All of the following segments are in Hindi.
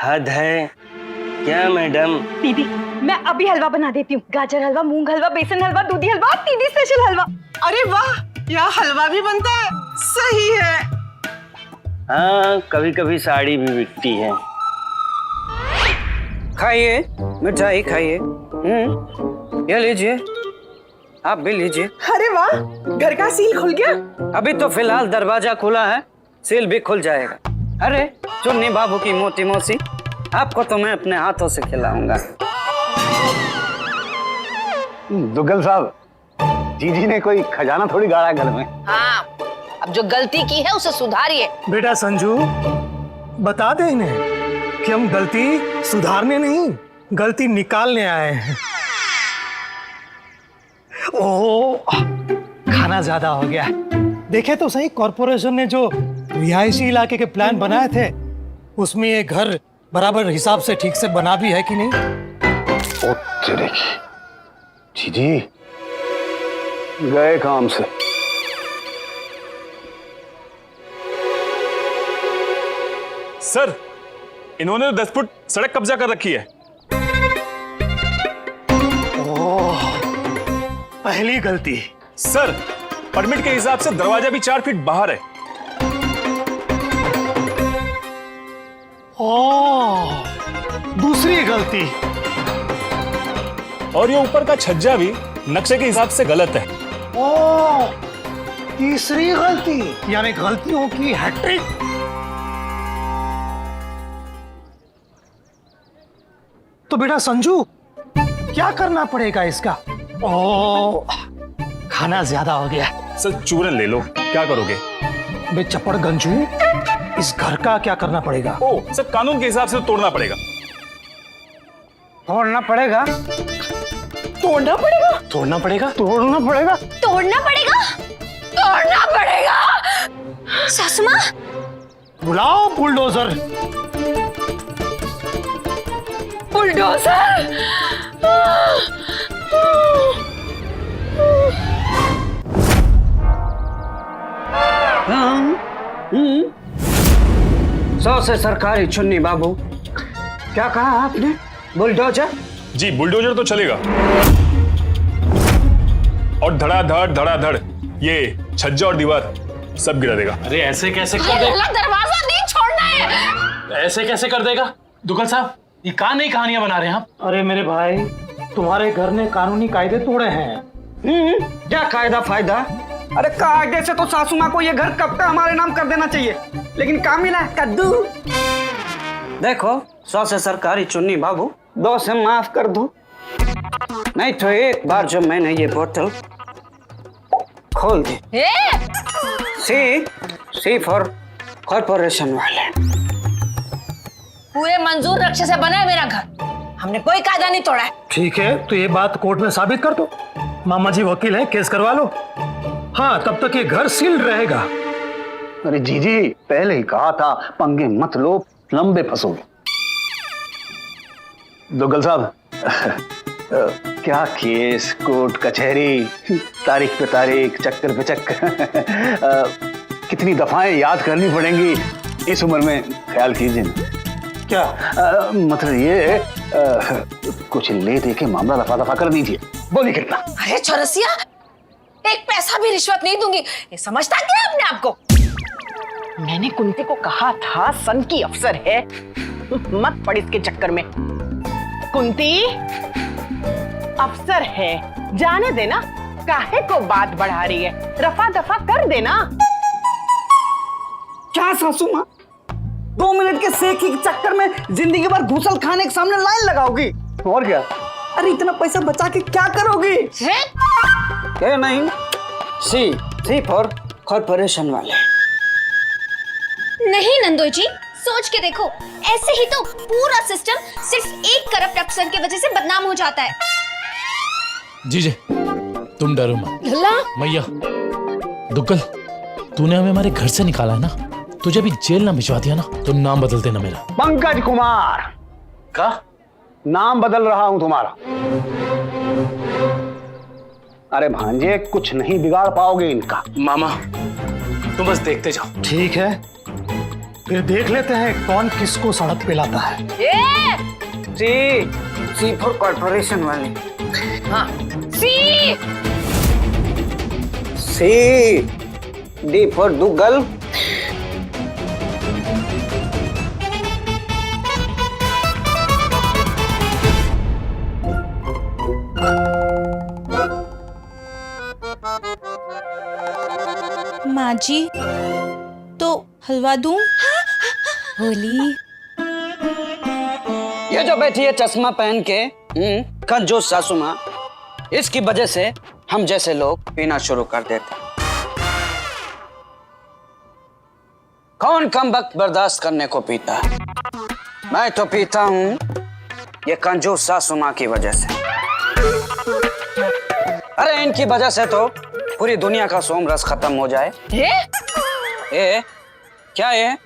हद है क्या मैडम? दीदी मैं अभी हलवा बना देती हूँ। गाजर हलवा, मूंग हलवा, बेसन हलवा, दूधी हलवा, दीदी स्पेशल हलवा। अरे वाह, यहाँ हलवा भी बनता है। सही है। हाँ, कभी कभी साड़ी भी बिकती है। खाइए, मिठाई खाइए। ये लीजिए, आप भी लीजिए। अरे वाह, घर का सील खुल गया। अभी तो फिलहाल दरवाजा खुला है, सील भी खुल जाएगा। अरे चुन्नी बाबू की मोटी मौसी, आपको तो मैं अपने हाथों से खिलाऊंगा। दुग्गल साहब, जीजी ने कोई खजाना थोड़ी गाड़ा है घर में। हाँ, अब जो गलती की है उसे सुधारिए। बेटा संजू, बता दे इन्हें कि हम गलती सुधारने नहीं, गलती निकालने आए हैं। ओह, खाना ज्यादा हो गया। देखे तो सही, कॉर्पोरेशन ने जो रिहायशी इलाके के प्लान बनाए थे उसमें ये घर बराबर हिसाब से ठीक से बना भी है कि नहीं? ओ तेरे की, जीजी गए काम से। सर, इन्होंने 10 फुट सड़क कब्जा कर रखी है। ओह, पहली गलती। सर, परमिट के हिसाब से दरवाजा भी 4 फीट बाहर है। ओह, दूसरी गलती। और ये ऊपर का छज्जा भी नक्शे के हिसाब से गलत है। ओह, तीसरी गलती, यानी गलतियों की हैट्रिक। तो बेटा संजू, क्या करना पड़ेगा इसका? ओह, खाना ज्यादा हो गया। सर, चूरन ले लो, क्या करोगे? बे चपड़ गंजू, इस घर का क्या करना पड़ेगा? ओ सर, कानून के हिसाब से तो तोड़ना पड़ेगा। तोड़ना पड़ेगा? तोड़ना पड़ेगा। तोड़ना पड़ेगा? तोड़ना पड़ेगा? तोड़ना पड़ेगा, तोड़ना पड़ेगा। सासू माँ, बुलाओ बुलडोजर। बुलडोजर। सौ से सरकारी चुन्नी बाबू, क्या कहा आपने? बुलडोजर? जी, बुलडोजर तो चलेगा। और धड़ाधड़ ये छज्जा और दीवार सब गिरा देगा। अरे ऐसे कैसे कर देगा? दरवाजा नहीं छोड़ना है। ऐसे कैसे कर देगा? दुग्गल साहब, ये कहाँ नई कहानियां बना रहे हैं आप? अरे मेरे भाई, तुम्हारे घर ने कानूनी कायदे तोड़े हैं। क्या कायदा फायदा? अरे कायदे से तो सासू माँ को ये घर कब का हमारे नाम कर देना चाहिए, लेकिन क्या मिला? कद्दू। देखो, 100 से सरकारी चुन्नी बाबू, 2 से माफ कर दो। नहीं तो एक बार जब मैंने ये बोतल खोल दी, सी फॉर कॉर्पोरेशन वाले। पूरे मंजूर नक्शे से बना है मेरा घर, हमने कोई कायदा नहीं तोड़ा है। ठीक है, तो ये बात कोर्ट में साबित कर दो। मामा जी वकील हैं, केस करवा लो। हाँ, तब तक ये घर सील्ड रहेगा। अरे जीजी, पहले ही कहा था पंगे मत लो, लंबे फंसोगे। दुग्गल साहब, क्या केस, कोर्ट कचहरी, तारीख पे तारीख, चक्कर पे चक्कर, कितनी दफाएं याद करनी पड़ेंगी इस उम्र में, ख्याल कीजिए ना। क्या मतलब ये कुछ ले दे के मामला दफा दफा कर दीजिए। बोलिए कितना? अरे चौरसिया, एक पैसा भी रिश्वत नहीं दूंगी। ये समझता क्या है अपने आप को? मैंने कुंती को कहा था, सन की अफसर है, मत पड़ इसके चक्कर में। कुंती अफसर है, जाने देना, काहे को बात बढ़ा रही है, रफा दफा कर देना। क्या सासू माँ, 2 मिनट के सेकी के चक्कर में जिंदगी भर घूसल खाने के सामने लाइन लगाओगी? और क्या? अरे इतना पैसा बचा के क्या करोगी? क्या नहीं, सी फॉर कॉर्पोरेशन वाले। नहीं नंदोई जी, सोच के देखो, ऐसे ही तो पूरा सिस्टम सिर्फ एक करप्ट अफसर की वजह से बदनाम हो जाता है। जीजे, तुम डरो मत। लल्ला, मैया, दुग्गल, तूने हमें हमारे घर से निकाला है ना, तुझे भी जेल ना भिजवा दिया ना, तो नाम बदल देना मेरा। पंकज कुमार का नाम बदल रहा हूं तुम्हारा। अरे भांजे, कुछ नहीं बिगाड़ पाओगे इनका। मामा, तुम बस देखते जाओ। ठीक है, फिर देख लेते हैं कौन किसको सड़क पे लाता है। सी फॉर कॉर्पोरेशन वाली। हाँ C. C D for Duggal. माँ जी तो हलवा दूं? होली। ये जो बैठी है चश्मा पहन के कंजूस सासू माँ, इसकी वजह से हम जैसे लोग पीना शुरू कर देते। कौन कम वक्त बर्दाश्त करने को पीता है? मैं तो पीता हूँ ये कंजूस सासू माँ की वजह से। अरे इनकी वजह से तो पूरी दुनिया का सोम रस खत्म हो जाए। ये क्या ये?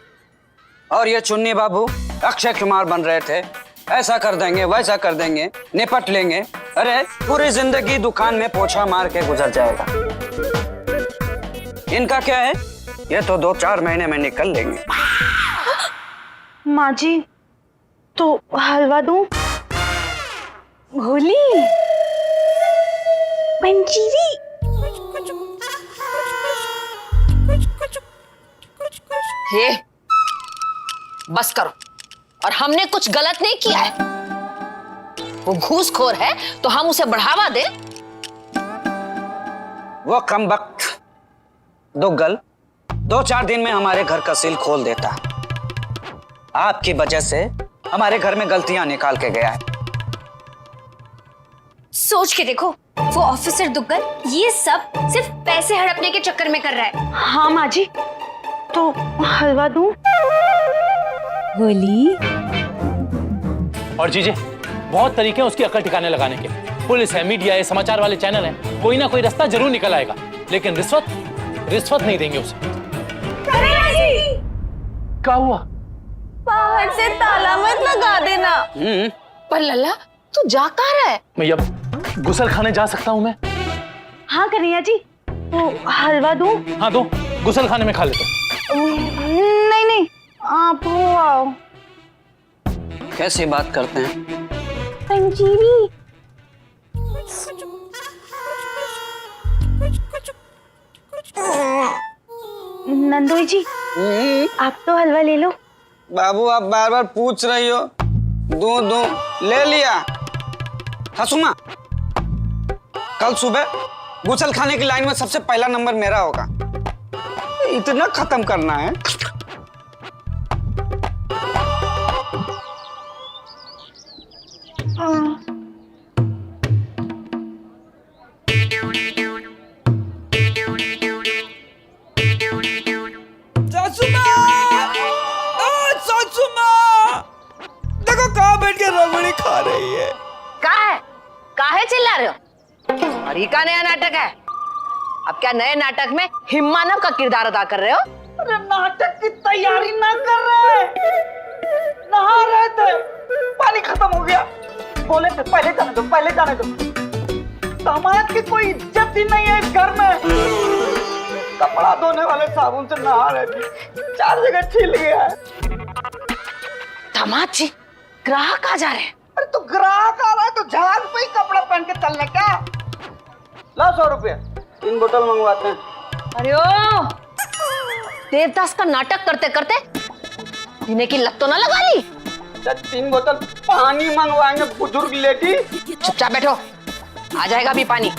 और ये चुन्नी बाबू अक्षय कुमार बन रहे थे, ऐसा कर देंगे वैसा कर देंगे, निपट लेंगे। अरे पूरी जिंदगी दुकान में पोछा मार के गुजर जाएगा। इनका क्या है, ये तो 2-4 महीने में निकल लेंगे। माँ जी तो हलवा दूं? होली पंजीरी। हे बस करो, और हमने कुछ गलत नहीं किया है। वो घूसखोर है तो हम उसे बढ़ावा दे? वो कम वक्त दुग्गल 2-4 दिन में हमारे घर का सील खोल देता। आपकी वजह से हमारे घर में गलतियां निकाल के गया है। सोच के देखो, वो ऑफिसर दुग्गल ये सब सिर्फ पैसे हड़पने के चक्कर में कर रहा है। हाँ माँ जी तो हलवा दूं? होली। और जीजे बहुत तरीके हैं उसकी अकल ठिकाने लगाने के। पुलिस है, मीडिया है, समाचार वाले चैनल है, कोई ना कोई रास्ता जरूर निकल आएगा। लेकिन रिश्वत नहीं देंगे उसे। क्या हुआ? बाहर से ताला मत लगा देना। पर लल्ला तू जा कहाँ रहा है? मैं अब गुसल खाने जा सकता हूँ मैं? हाँ कन्हैया जी तो हलवा दूं? हाँ दो, गुसल खाने में खा लेता हूँ। नहीं आप हो आओ। कैसी बात करते हैं? पंजीरी। नंदोई जी आप तो हलवा ले लो। बाबू आप बार बार पूछ रही हो। दूं ले लिया। हसुमा कल सुबह गुसल खाने की लाइन में सबसे पहला नंबर मेरा होगा। इतना खत्म करना है। देखो कहाँ बैठ के रबड़ी खा रही है। काहे चिल्ला रहे हो? और ये का नया नाटक है? अब क्या नए नाटक में हिम्मानव का किरदार अदा कर रहे हो? अरे नाटक की तैयारी ना कर रहे, नहा रहे थे, पानी खत्म हो गया। बोले थे पहले जाने दो। दामाद की कोई इज्जत ही नहीं है इस घर में। कपड़ा धोने वाले साबुन से नहा रहे थे, 4 जगह छिल गया है। दामाद जी ग्राहक आ जा रहे हैं। अरे तो ग्राहक आ रहा है तो झाग पे ही कपड़ा पहन के चलने का। ला 100 रुपया, 3 बोतल मंगवाते हैं। अरे ओ देवदास का नाटक करते करते पीने की लत तो ना लगा ली? 3 बोतल पानी मंगवाएंगे बुजुर्ग लेडी। चुपचाप बैठो, आ जाएगा भी पानी।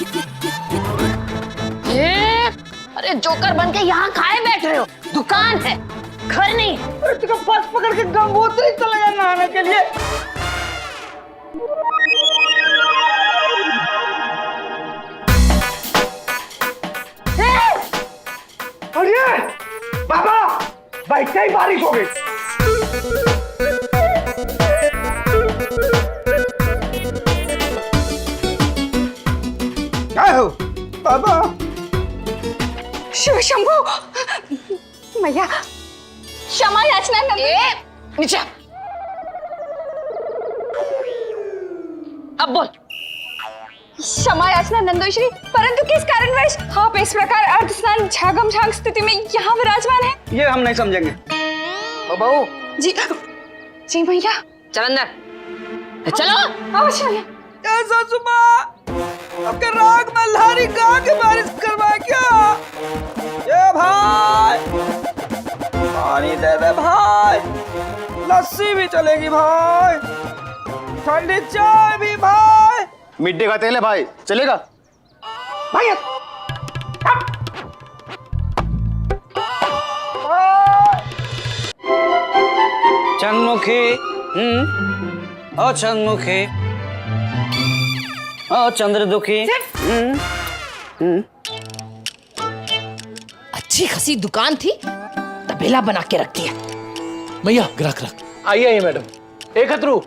अरे जोकर बन के यहाँ खाए बैठ रहे हो? दुकान है, घर नहीं। अरे तुझे बस पकड़ के गंगोत्री चले जा नहाने के लिए। अरे बाबा बैठते ही बारिश हो गई। क्या हो बाबा? शिव शंभू मैया क्षमा याचना नीचे। अब बोल। क्षमा याचना नंदोश्री, परंतु किस कारणवश आप इस प्रकार अर्ध स्नान झागम झांग स्थिति में यहाँ विराजमान है? ये हम नहीं समझेंगे। बहू जी जी भैया। चल अंदर चलो। अवश्य। सासू माँ, आपके राग में लारी गा के बारिश करवा क्या? ये भाई पानी दे दे भाई, लस्सी भी चलेगी भाई, ठंडी चाय भी भाई। मिट्टी का तेल है भाई, चलेगा? भाई चंद्रमुखी, ओ चंद्रमुखी, ओ चंद्रदुखी। अच्छी खासी दुकान थी, तबेला बना के रखती है। भैया ग्राहक ग्राहक आइए आइए मैडम। एक खतरू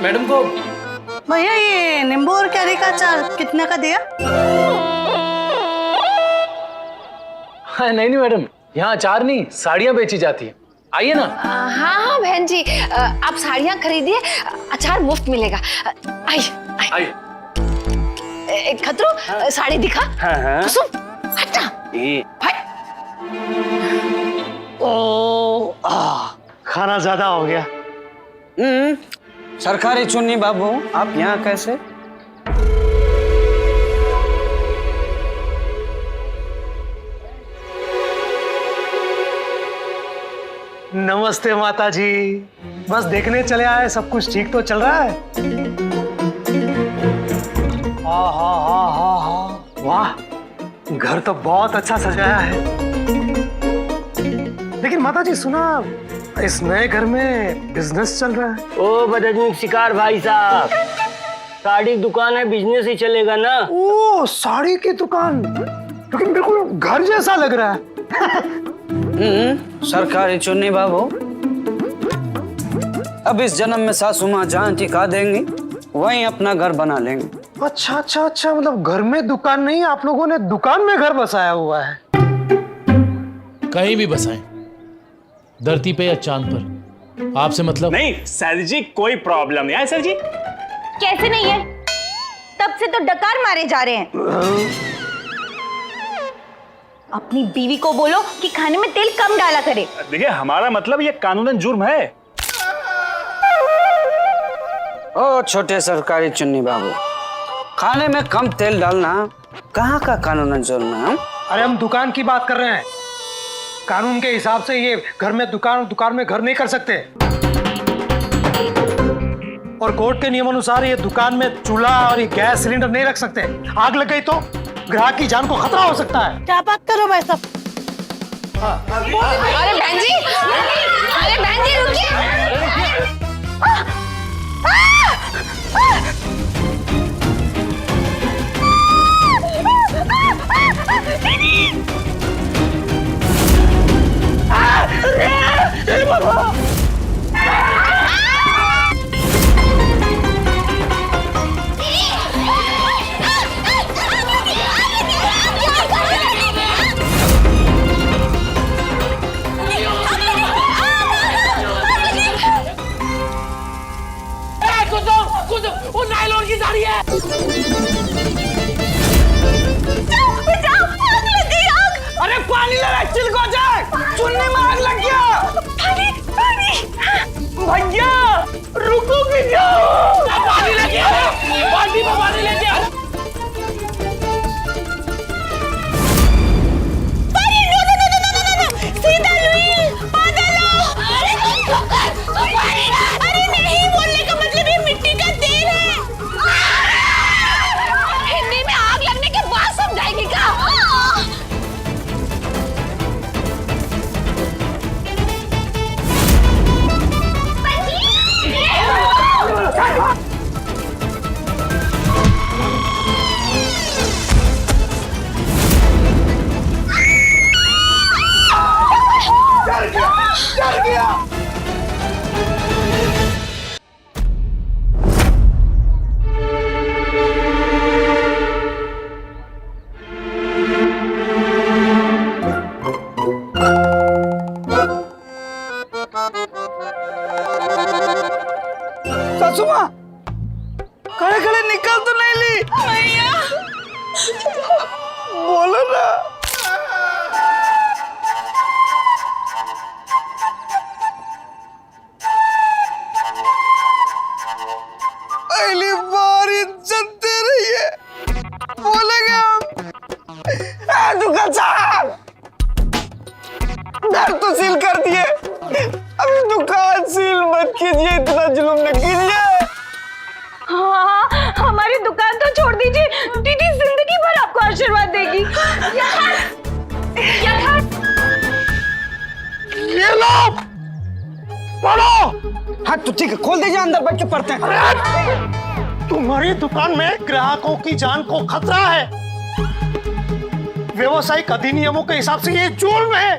मैडम को। भैया ये नींबू और कैरी का अचार कितने का दिया? हाँ नहीं नहीं मैडम, यहाँ अचार नहीं साड़ियाँ बेची जाती है, आइए ना। हाँ हाँ बहन जी, आप साड़ियाँ खरीदिए, अचार मुफ्त मिलेगा। आइए आइए। खतरू साड़ी दिखा। हाँ। कुसुम हटना। हट। खाना ज्यादा हो गया। सरकारी चुन्नी बाबू, आप यहाँ कैसे? नमस्ते माता जी, बस देखने चले आए सब कुछ ठीक तो चल रहा है? हाँ, वाह घर तो बहुत अच्छा सजाया है। लेकिन माता जी सुना इस नए घर में बिजनेस चल रहा है। ओ बदतमीज शिकार भाई साहब, साड़ी की दुकान है, बिजनेस ही चलेगा ना। ओ साड़ी की दुकान, लेकिन बिल्कुल घर जैसा लग रहा है। सरकारी चुन्नी बाबू, अब इस जन्म में सासू माँ जहाँ टिका देंगी वहीं अपना घर बना लेंगे। अच्छा अच्छा अच्छा, मतलब घर में दुकान नहीं, आप लोगों ने दुकान में घर बसाया हुआ है। कहीं भी बसाएं, धरती पे या चांद पर, आपसे मतलब नहीं सर जी, कोई प्रॉब्लम नहीं है सर जी। कैसे नहीं है? तब से तो डकार मारे जा रहे हैं। अपनी बीवी को बोलो कि खाने में तेल कम डाला करे। देखिए हमारा मतलब ये कानूनन जुर्म है। ओ छोटे सरकारी चुन्नी बाबू, खाने में कम तेल डालना कहाँ का कानूनन जुर्म है? अरे हम दुकान की बात कर रहे हैं, कानून के हिसाब से ये घर में दुकान, दुकान में घर नहीं कर सकते। और कोर्ट के नियमानुसार ये दुकान में चूल्हा और ये गैस सिलेंडर नहीं रख सकते। आग लग गई तो ग्राहक की जान को खतरा हो सकता है। क्या बात करो भाई साहब? अरे बहन जी, अरे बहन जी रुकिए। वो नायलॉन की साड़ी है। बचाओ, आग लग गई, आग! अरे पानी लगा, चिलको जाए, चुन्नी में आग लग गया। पानी पानी। भैया रुको भी जाओ। पानी लेके आओ, बाल्टी में पानी लेके आओ। सीधा लुई, बदलो। अरे नहीं, बोलने का मतलब ये मिट्टी का तेल है। हिंदी में आग लगने के बाद समझाएगी क्या? चल गया। सासू माँ, खड़े खड़े निकल तो नहीं ली? भैया बोलो ना। ये लो पढ़ो। हाँ तो ठीक है, खोल दीजिए, अंदर बैठ के पढ़ते हैं। तुम्हारी दुकान में ग्राहकों की जान को खतरा है। व्यावसायिक अधिनियमों के हिसाब से ये जुर्म है।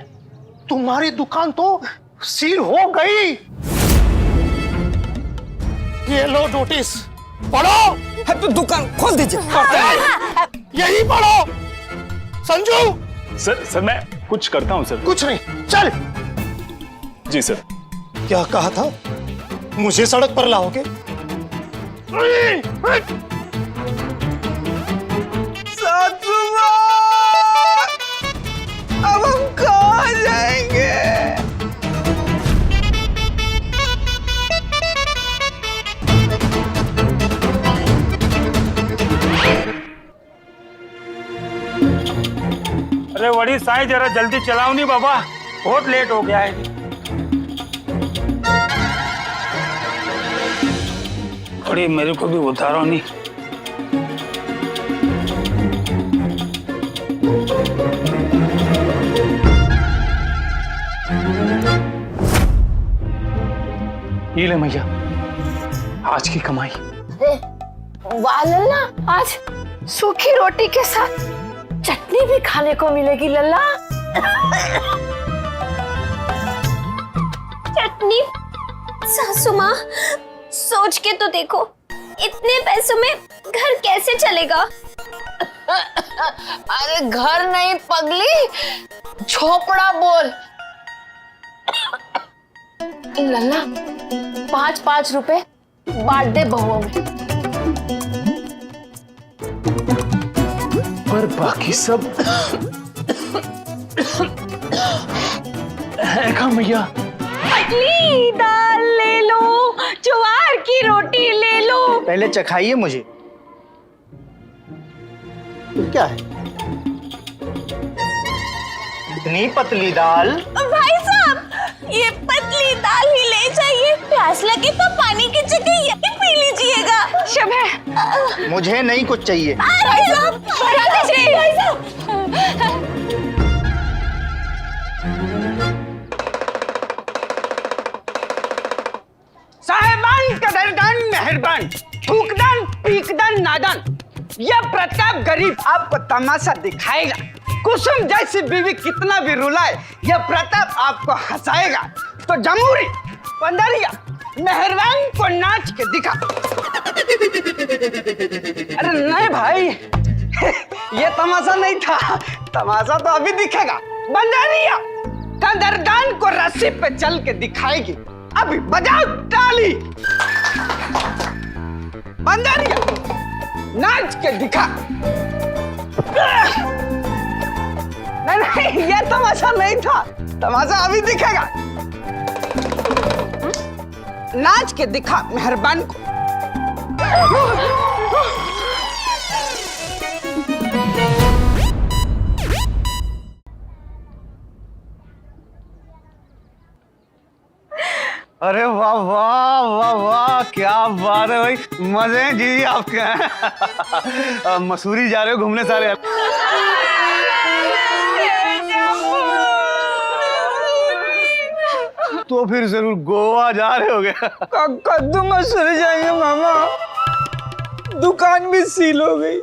तुम्हारी दुकान तो सील हो गई। ये लो नोटिस, पढ़ो। हाँ तो दुकान खोल दीजिए, पढ़ते हैं। यही पढ़ो। संजू, सर मैं कुछ करता हूँ सर। कुछ नहीं, चल। जी सर। क्या कहा था? मुझे सड़क पर लाओगे? सासू माँ, अब हम कहाँ जाएंगे? अरे बड़ी साई, जरा जल्दी चलाओ नहीं बाबा, बहुत लेट हो गया है। अरे मेरे को भी उतारो नहीं। ये ले मैया, आज की कमाई। वाह लल्ला, आज सूखी रोटी के साथ चटनी भी खाने को मिलेगी लल्ला। चटनी? सासू माँ, सोच के तो देखो, इतने पैसों में घर कैसे चलेगा? अरे घर नहीं पगली, झोपड़ा बोल। लल्ला, 5-5 रुपए बांट दे बहुओं में। पर बाकी सब है कहाँ मैया? पतली दाल ले लो, ज्वार की रोटी ले लो। पहले चखाइए मुझे। क्या है इतनी पतली दाल? भाई साहब, ये पतली दाल ही ले जाइए। प्यास लगे तो पानी की जगह यही पी लीजिएगा। शबे, मुझे नहीं कुछ चाहिए। भाई साहब, बढ़ा दीजिए। भाई साहब, साहेबान, कदरदान, मेहरबान, थूकदान, पीकदान, नादान, यह प्रताप गरीब आपको तमाशा दिखाएगा। कुसुम जैसी बीवी कितना भी रुलाए, यह प्रताप आपको हंसाएगा। तो जमूरी, पंडरिया, मेहरबान को नाच के दिखा। अरे नहीं भाई, ये तमाशा नहीं था, तमाशा तो अभी दिखेगा। बंजारिया कदरदान को रस्सी पे चल के दिखाएगी। अभी बजाओ ताली। बंजारिया नाच के दिखा। नहीं, ये तमाशा नहीं था, तमाशा अभी दिखेगा। नाच के दिखा मेहरबान को। अरे वाह वाह वाह वाह, क्या बात है भाई, मजे हैं जी आपके। मसूरी जा रहे हो घूमने सारे? तो फिर जरूर गोवा जा रहे होगे। कद्दू मसूरी जाएंगे मामा, दुकान भी सील हो गई।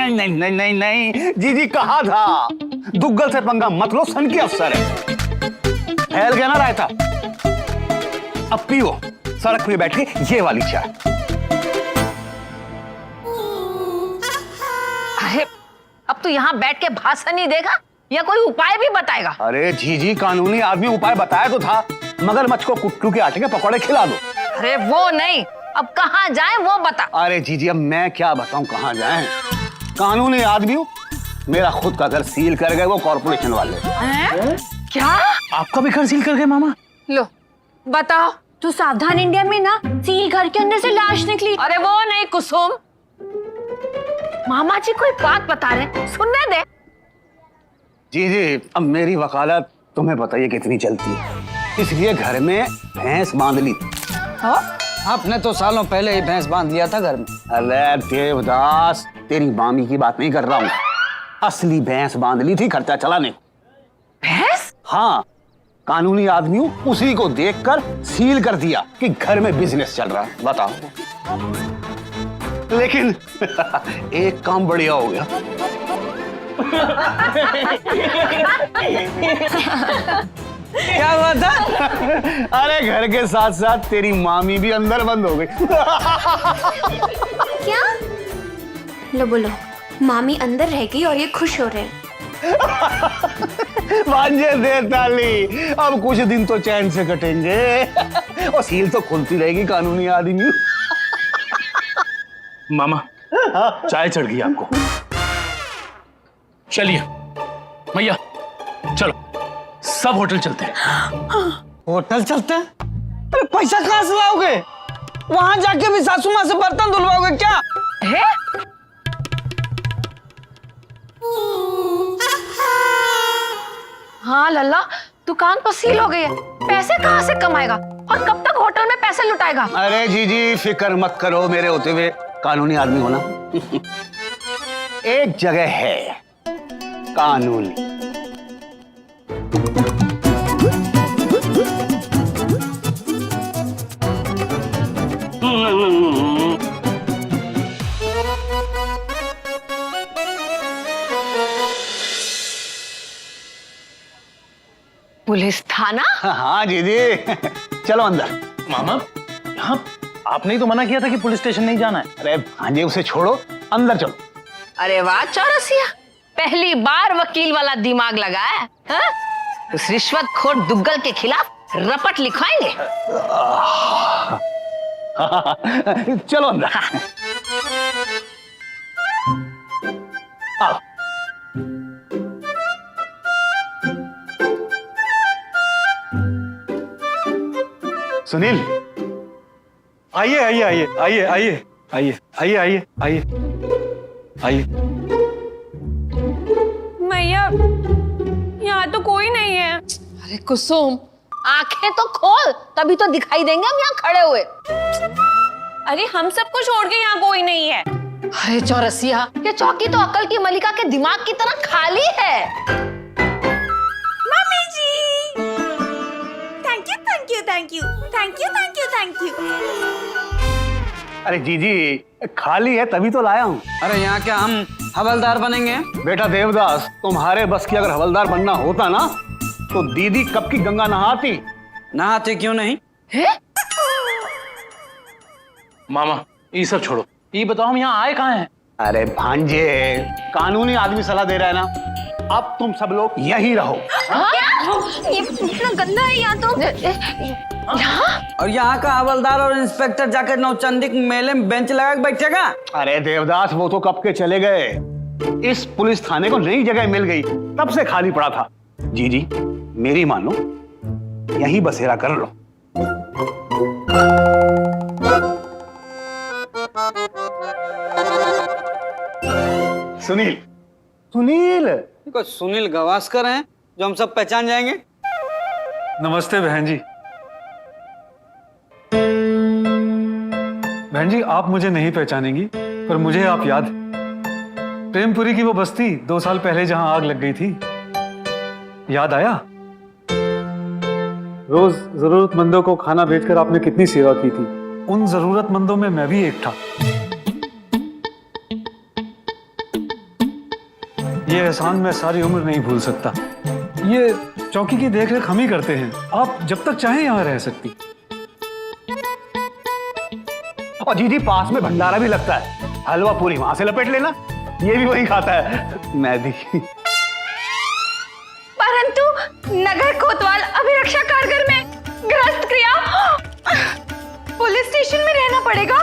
नहीं नहीं नहीं नहीं, जी कहा था, दुग्गल से पंगा मत लो, सन की अफसर है। फैल गया ना रायता। अब पियो सड़क पे बैठ के ये वाली चाय। अरे अब तू यहाँ बैठ के भाषण नहीं देगा या कोई उपाय भी बताएगा? अरे जी कानूनी आदमी उपाय बताया तो था, मगरमच्छ को कुट्टू के आटे के पकौड़े खिला दो। अरे वो नहीं, अब कहाँ जाए वो बता। अरे जी अब मैं क्या बताऊं कहाँ जाएं? कानूनी आदमी हूँ, मेरा खुद का घर सील कर गए वो कॉर्पोरेशन वाले। क्या? आपका भी घर सील कर गए मामा? लो बताओ। तो सावधान इंडिया में ना सील घर के अंदर से लाश निकली। अरे वो नहीं कुसुम, मामा जी कोई बात बता रहे, सुनने दे। जी जी, अब मेरी वकालत तुम्हें बताइए कितनी चलती है, इसलिए घर में भैंस बांध ली। आपने तो सालों पहले ही भैंस बांध लिया था घर में। अरे देवदास, तेरी मामी की बात नहीं कर रहा हूँ, असली भैंस बांध ली थी खर्चा चलाने। भैंस? हाँ, कानूनी आदमियों उसी को देखकर सील कर दिया कि घर में बिजनेस चल रहा है। बताओ। लेकिन एक काम बढ़िया हो गया। क्या हुआ था? अरे घर के साथ साथ तेरी मामी भी अंदर बंद हो गई। क्या? लो बोलो, मामी अंदर रह गई और ये खुश हो रहे हैं। भांजे दे ताली, अब कुछ दिन तो चैन से कटेंगे और सील तो खुलती रहेगी कानूनी आदमी। मामा चाय चढ़ गई आपको। चलिए भैया, चलो सब होटल चलते हैं। होटल चलते हैं? अरे पैसा कहाँ से लाओगे? वहां जाके भी सासू माँ से बर्तन धुलवाओगे क्या? है? हाँ लल्ला, दुकान पर सील हो गई है, पैसे कहाँ से कमाएगा और कब तक होटल में पैसे लुटाएगा? अरे जीजी फिक्र मत करो, मेरे होते हुए कानूनी आदमी होना। एक जगह है कानूनी। पुलिस थाना? हाँ जीजी, चलो अंदर। मामा यहाँ आपने ही तो मना किया था कि पुलिस स्टेशन नहीं जाना है। अरे भांजे उसे छोड़ो, अंदर चलो। अरे वाह चौरसिया, पहली बार वकील वाला दिमाग लगाया है। उस रिश्वतखोर दुग्गल के खिलाफ रपट लिखवाएंगे। चलो अंदर। आओ। सुनील, आइए आइए आइए आइए आइए आइए आइए आइए आइए आइए। मैया, यहाँ तो कोई नहीं है। अरे कुसुम, आंखें तो खोल, तभी तो दिखाई देंगे हम यहाँ खड़े हुए। अरे हम सबको छोड़ के यहाँ कोई नहीं है। अरे चौरसिया, ये चौकी तो अकल की मलिका के दिमाग की तरह खाली है। Mummy ji, thank you thank you thank you thank you thank you thank you. अरे जीजी खाली है तभी तो लाया हूँ। अरे यहाँ क्या हम हवलदार बनेंगे? बेटा देवदास, तुम्हारे बस की अगर हवलदार बनना होता ना तो दीदी कब की गंगा नहाती। नहाते क्यों नहीं? है? मामा ये सब छोड़ो, ये बताओ हम यहाँ आए कहाँ हैं? अरे भांजे, कानूनी आदमी सलाह दे रहा है ना, अब तुम सब लोग यहीं रहो। ये इतना गंदा है यहाँ तो। यहाँ? और यहाँ का हवलदार और इंस्पेक्टर जाकर नौचंदी के मेले में बेंच लगा के बैठेगा? अरे देवदास, वो तो कब के चले गए। इस पुलिस थाने को नई जगह मिल गई, तब से खाली पड़ा था। जी मेरी मानो, यहीं बसेरा कर लो। सुनील, सुनील, कोई सुनील गावस्कर हैं जो हम सब पहचान जाएंगे? नमस्ते बहन जी। बहन जी आप मुझे नहीं पहचानेंगी, पर मुझे आप याद। प्रेमपुरी की वो बस्ती 2 साल पहले जहां आग लग गई थी, याद आया? रोज जरूरतमंदों को खाना भेजकर आपने कितनी सेवा की थी। उन जरूरतमंदों में मैं भी एक था। ये एहसान मैं सारी उम्र नहीं भूल सकता। ये चौकी की देखरेख हम ही करते हैं, आप जब तक चाहें यहाँ रह सकती। और जी पास में भंडारा भी लगता है, हलवा पूरी वहां से लपेट लेना, ये भी वही खाता है। मैं भी। परंतु नगर कोतवाल अभिरक्षा कारगर में ग्रस्त क्रिया पुलिस स्टेशन में रहना पड़ेगा।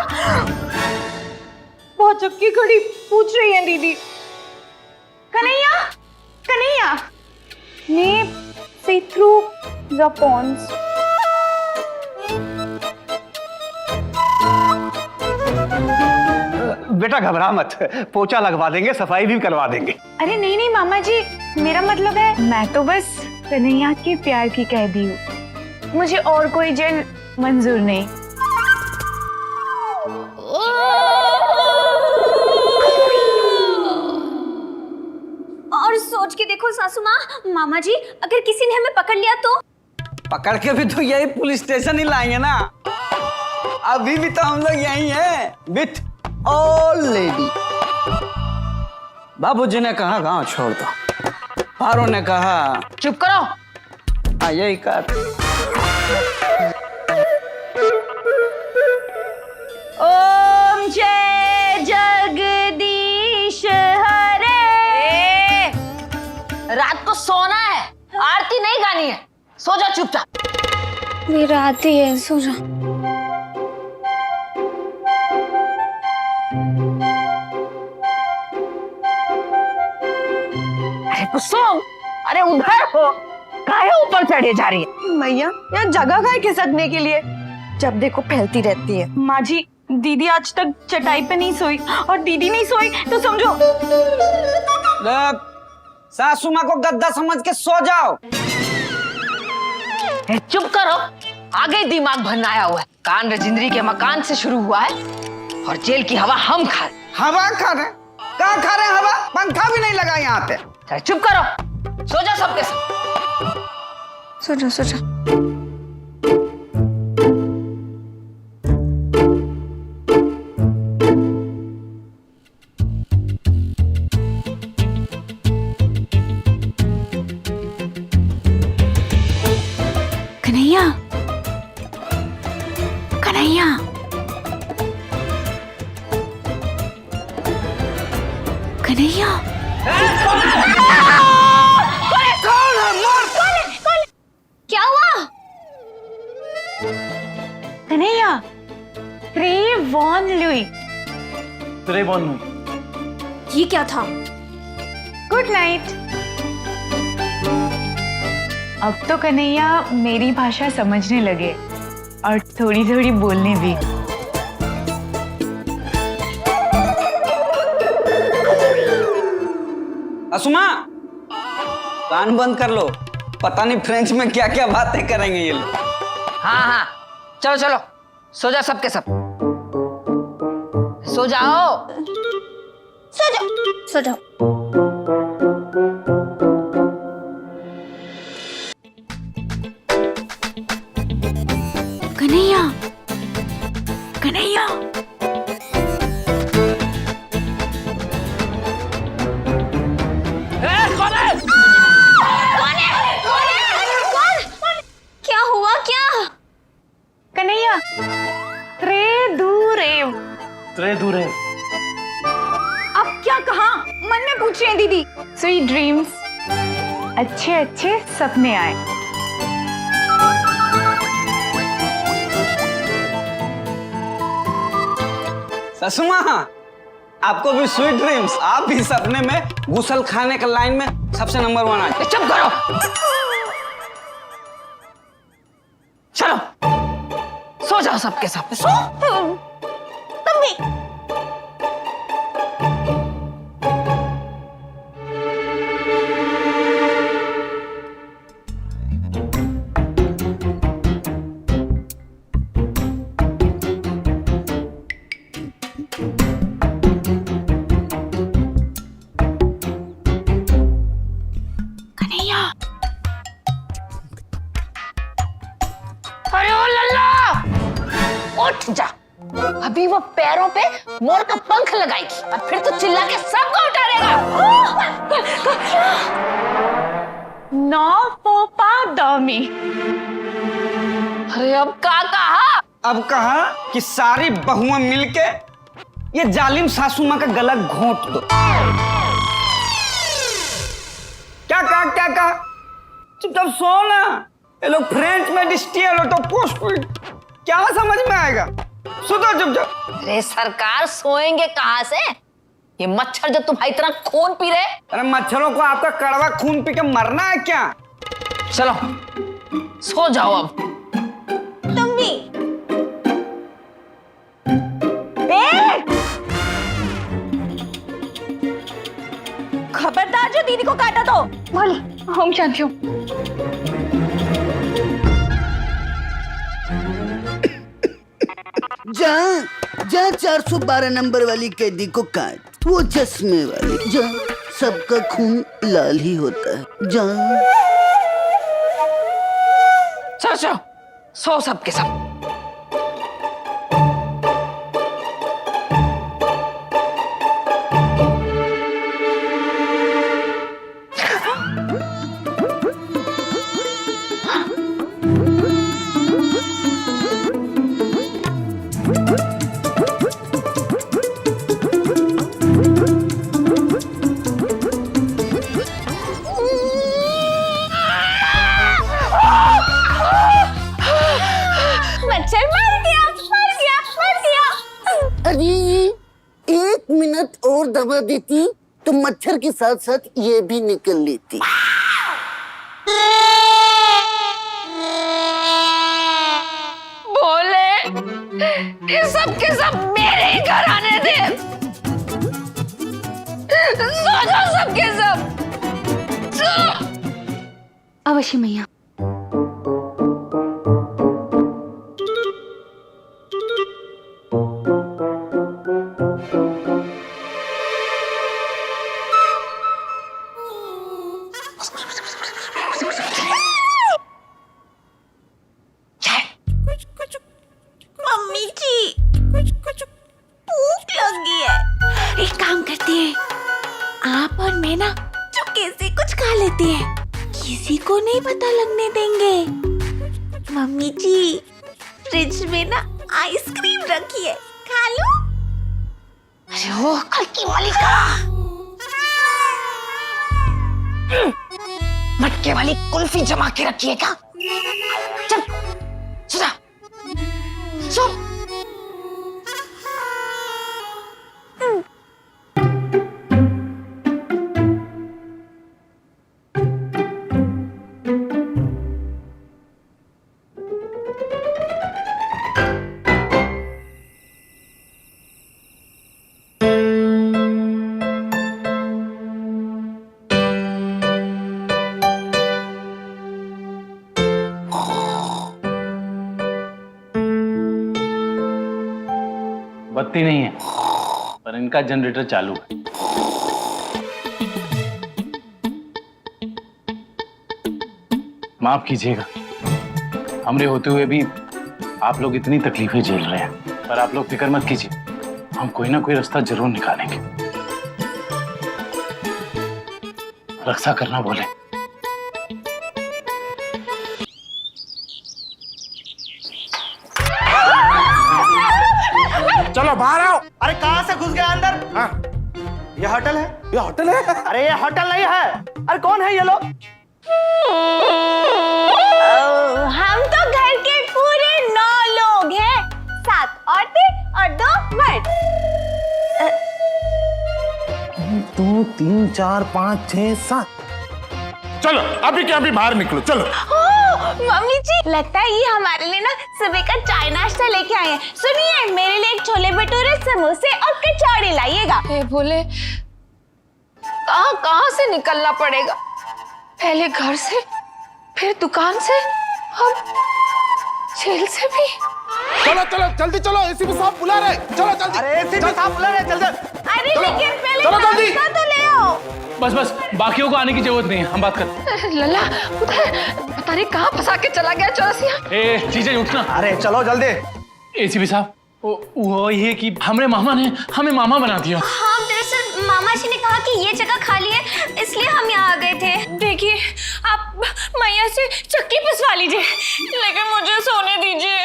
बहुत चक्की घड़ी पूछ रही है दीदी। कन्हैया, कन्हैया, मैं see through the pawns. बेटा घबरा मत, पोछा लगवा देंगे, सफाई भी करवा देंगे। अरे नहीं नहीं मामा जी, मेरा मतलब है मैं तो बस कन्हैया के प्यार की कैदी हूँ, मुझे और कोई जेल मंजूर नहीं। और सोच के देखो सासू माँ, मामा जी अगर किसी ने हमें पकड़ लिया तो? पकड़ के भी तो यही पुलिस स्टेशन ही लाएंगे ना। अभी भी तो हम लोग यही हैं विथ ऑल लेडी। बाबूजी ने कहा गांव छोड़ दो, पारो ने कहा चुप करो। हाँ यही कहा। ओम जय जगदीश हरे। रात को सोना है, आरती नहीं गानी है। सो जा चुपचाप। मेरा आती है, सो जा। अरे कुसुम, अरे उधर हो, काहे ऊपर चढ़े जा रही है? मैया यहाँ जगह है खिसकने के लिए, जब देखो फैलती रहती है। माँ जी, दीदी आज तक चटाई पे नहीं सोई, और दीदी नहीं सोई तो समझो। सासू माँ को गद्दा समझ के सो जाओ। चुप करो, आगे दिमाग भरनाया हुआ है। कान रजिंद्री के मकान से शुरू हुआ है और जेल की हवा हम खा रहे। हवा खा रहे? कहाँ खा रहे हैं हवा? पंखा भी नहीं लगा यहाँ पे। चुप करो, सो जा सबके सब। सो जा सो जा। कन्हैया, कन्हैया, कन्हैया। क्या हुआ? कन्हैया, प्रे वॉन लुई। ये क्या था? Good night. अब तो कन्हैया मेरी भाषा समझने लगे और थोड़ी थोड़ी बोलने भी। असुमा, कान बंद कर लो, पता नहीं फ्रेंच में क्या क्या बातें करेंगे ये लोग। हाँ हाँ, चलो चलो, सो जा सबके सब। सो जाओ, सो जाओ, सो जाओ। कन्हैया, कन्हैया। क्या हुआ क्या? कन्हैया, त्रे दूरे। अब क्या कहा? मन में पूछ रही है दीदी। स्वीट ड्रीम्स, अच्छे अच्छे सपने आए। ससुमा, आपको भी स्वीट ड्रीम्स। आप भी सपने में गुसल खाने का लाइन में सबसे नंबर 1 आए। चुप करो, चलो सो जाओ सबके सब। सो तुम भी। अरे ओ लल्ला, उठ जा। अभी वो पैरों पे मोर का पंख लगाएगी और फिर तो चिल्ला के सबको उठाएगा। नौ पोपा दामी। अरे अब क्या कहा? अब कहा कि सारी बहुएं मिलके ये जालिम सासू माँ का गला घोंट दो। क्या कहा? चुपचाप सो ना। ये लोग फ्रेंच में डिस्टियल तो पोस्ट क्या समझ में आएगा? सुतो चुपचाप। अरे सरकार, सोएंगे कहाँ से? ये मच्छर जो तुम्हारी तरह खून पी रहे। अरे मच्छरों को आपका कड़वा खून पी के मरना है क्या? चलो सो जाओ अब। तुम भी। खबरदार जो दीदी को काटा तो। बोले हम जानती हूँ। जा जा 412 नंबर वाली कैदी को काट, वो चश्मे वाली। जा, सबका खून लाल ही होता है। जा चलो चलो सो सब के सब। मच्छर मर गया, मर गया, मर गया। अरे 1 मिनट और दबा देती तो मच्छर के साथ साथ ये भी निकल लेती। बोले ये सब के सब मेरे ही घर आने दे। सो जाओ सब के सब। अवश्य मैया। मम्मी जी भूख लगी है। एक काम करते हैं, आप और मैं ना चुपके से कुछ खा लेते हैं, किसी को नहीं पता लगने देंगे। मम्मी जी फ्रिज में ना आइसक्रीम रखी है, खा लो। अरे वो कल की मलिका मटके वाली कुल्फी जमा के रखिएगा। चल सुधा सुन। बत्ती नहीं है पर इनका जनरेटर चालू है। माफ कीजिएगा, हमरे होते हुए भी आप लोग इतनी तकलीफें झेल रहे हैं, पर आप लोग फिक्र मत कीजिए, हम कोई ना कोई रास्ता जरूर निकालेंगे। रक्षा करना बोले। चलो बाहर आओ। अरे कहाँ से घुस गया अंदर? हाँ, ये होटल है? ये होटल है? अरे ये होटल नहीं है। अरे कौन है ये लोग? हम तो घर के पूरे 9 लोग हैं, 7 औरतें और 2 मर्द। 2 3 4 5 6 7। चलो अभी क्या, अभी बाहर निकलो चलो। मम्मी जी लगता है ये हमारे लिए ना सुबह का चाय नाश्ता लेके आए हैं। सुनिए, मेरे लिए एक छोले भटूरे, समोसे और कचौड़ी लाइएगा। हे बोले कहाँ कहाँ से निकलना पड़ेगा, पहले घर से फिर दुकान से अब जेल से भी। चलो चलो जल्दी चलो, एसीपी साहब बुला रहे। चलो जल्दी। अरे एसीपी साहब बुला रहे, जल्दी। अरे लेकिन पहले नाश्ता तो ले आओ। बस बस, बाकियों को आने की जरूरत नहीं है, हम बात करते। लल्ला पता नहीं कहाँ फंसा के चला गया चौरसिया। ए चीजें उठना। अरे चलो जल्दी। एसीपी साहब, वो ये कि हमरे मामा ने हमें मामा बना दिया। हाँ दरअसल मामा जी ने कहा कि ये जगह खाली है, इसलिए हम यहाँ आ गए थे। देखिए, आप मैया से चक्की पिसवा लीजिए, लेकिन मुझे सोने दीजिए।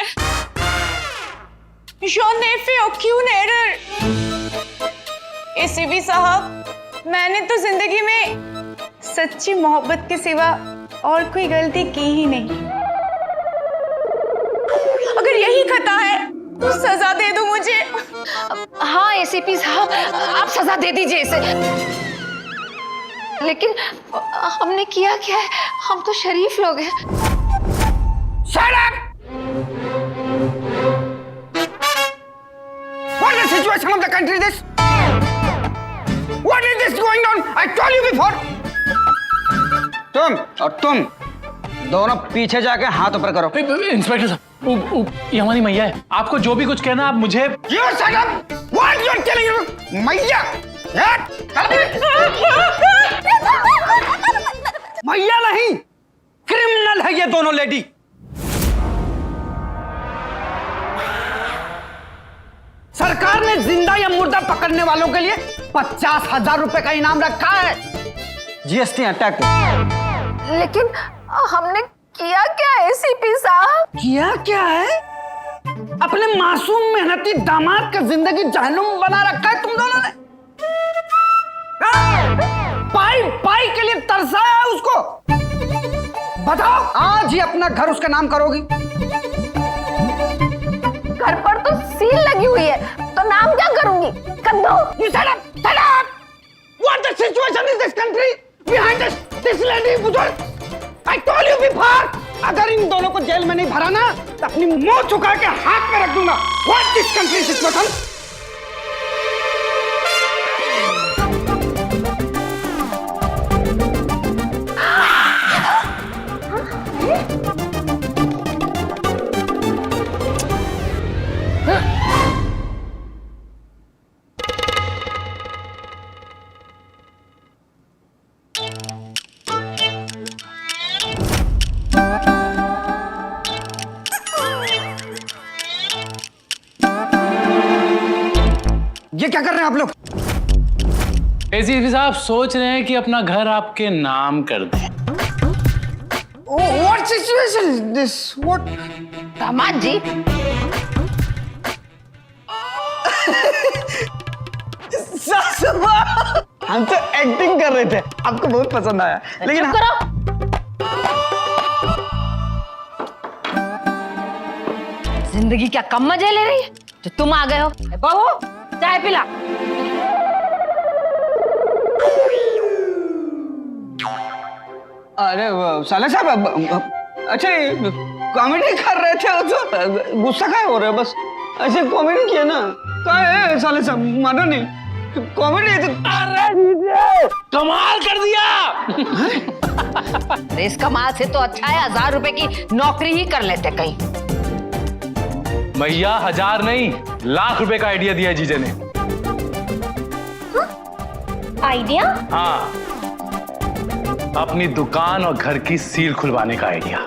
एसीपी साहब, मैंने तो जिंदगी में सच्ची मोहब्बत के सिवा और कोई गलती की ही नहीं। अगर यही खता है तो सजा दे दो मुझे। हाँ एसीपी साहब, आप सजा दे दीजिए इसे। लेकिन हमने किया क्या है? हम तो शरीफ लोग हैं। Shut up! What is the situation of the country this? What is this going on? I told you before. तुम और तुम दोनों पीछे जाके हाथ ऊपर करो। इंस्पेक्टर साहब, ये हमारी मैया है। आपको जो भी कुछ कहना आप मुझे। You shut up! What you are telling me? मैया? मैया नहीं, क्रिमिनल है ये दोनों लेडी। सरकार ने जिंदा या मुर्दा पकड़ने वालों के लिए 50,000 रुपए का इनाम रखा है, जीएसटी अटैक। लेकिन हमने किया क्या एसीपी साहब? किया क्या है? अपने मासूम मेहनती दामाद का जिंदगी जहन्नुम बना रखा है तुम दोनों ने। पाई पाई के लिए तरसाया है उसको। बताओ, आज ही अपना घर उसके नाम करोगी? घर पर तो सील लगी हुई है, तो नाम क्या करूंगी? कद्दू। You shut up! Shut up! What the situation is this country? Behind this lady बुजुर्ग? I told you before. अगर इन दोनों को जेल में नहीं भरा ना, तो अपनी मुंह चुका के हाथ में रख दूंगा। What this country situation? ये क्या कर रहे हैं आप लोग? एसीपी साहब सोच रहे हैं कि अपना घर आपके नाम कर दें। What situation is this? What? दामाद जी, हम तो एक्टिंग कर रहे थे, आपको बहुत पसंद आया। लेकिन चुप करो। जिंदगी क्या कम मजे ले रही है जो तुम आ गए हो? बहू, चाय पिला। अरे साले साहब, अच्छा कॉमेडी कर रहे थे तो गुस्सा काहे हो रहे हो? बस ऐसे कॉमेडी किया ना। क्या है साले साहब, मानो नहीं, कॉमेडी तो। कमाल कर दिया। अरे इस कमाल से तो अच्छा है 1000 रुपए की नौकरी ही कर लेते कहीं। भैया 1000 नहीं, लाख रुपए का आइडिया दिया जीजे ने। आइडिया? हाँ, अपनी दुकान और घर की सील खुलवाने का आइडिया।